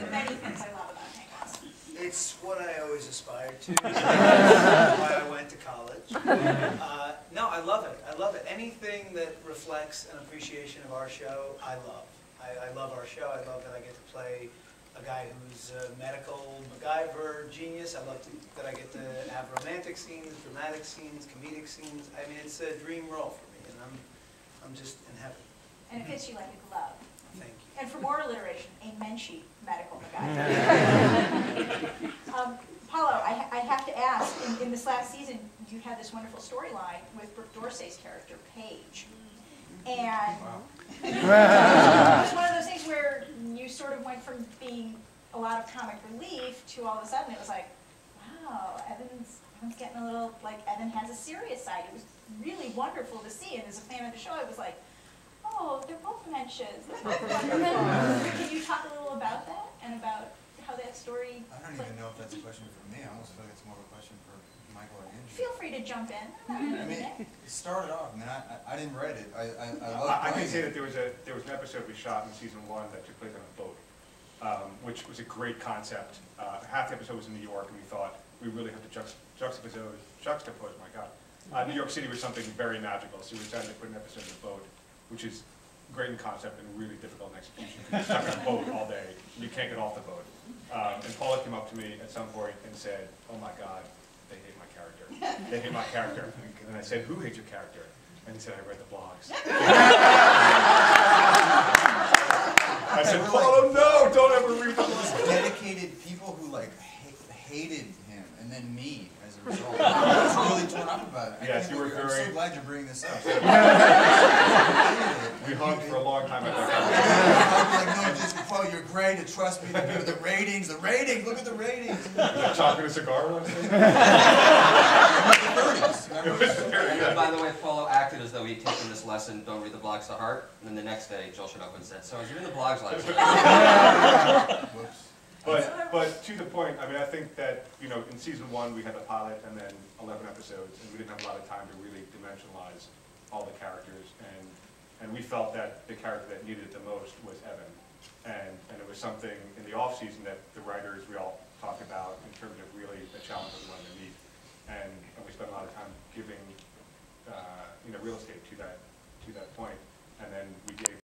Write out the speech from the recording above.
the many things I love about Hank Watson. It's what I always aspired to. That's why I went to college. No, I love it. I love it. Anything that reflects an appreciation of our show, I love. I love our show. I love that I get to play a guy who's a medical MacGyver genius. I love that I get to have romantic scenes, dramatic scenes, comedic scenes. I mean, it's a dream role for me, and I'm just in heaven. And it fits you like a glove. Thank you. And for more alliteration, a Menchie medical MacGyver. Paulo, I have to ask, in this last season, you had this wonderful storyline with Brooke Dorsey's character, Paige. And it was one of those things where you sort of went from being a lot of comic relief to all of a sudden it was like, wow, Evan's getting a little, like, Evan has a serious side. It was really wonderful to see, and as a fan of the show, I was like, oh, they're both Menches. Can you talk a little about that and about how that story... I don't even know if that's a question for me. I almost feel like it's more of a question for Michael or Andrew. Feel free to jump in. I mean, it started off, I mean, I didn't write it. I can say that there was an episode we shot in season 1 that took place on a boat, which was a great concept. Half the episode was in New York, and we thought we really have to juxtapose, my God. New York City was something very magical, so we decided to put an episode in a boat, which is great in concept and really difficult in execution. You're stuck on a boat all day, you can't get off the boat. And Paula came up to me at some point and said, oh my God, they hate my character. They hate my character. And I said, who hates your character? And he said, I read the blogs. I said, Paula, no, don't ever read the blogs. Dedicated people who like hated him, and then me as a result. I was really torn up about it. Yes, you were I'm very... so glad you're bringing this up. We hugged for a long time at that. Like, no, just, Paul, you're great, and trust me, the ratings, look at the ratings. Chopping a cigar once? And by the way, Paulo acted as though he'd taken this lesson, don't read the blogs to heart, and then the next day, Joel showed up and said, so I was reading the blogs last night. Whoops. But to the point, I mean, I think that, you know, in season 1 we had the pilot and then 11 episodes, and we didn't have a lot of time to really dimensionalize all the characters, and we felt that the character that needed it the most was Evan. And it was something in the off-season that the writers, we all talked about in terms of really a challenge that we wanted to meet. And we spent a lot of time giving, you know, real estate to that point. And then we gave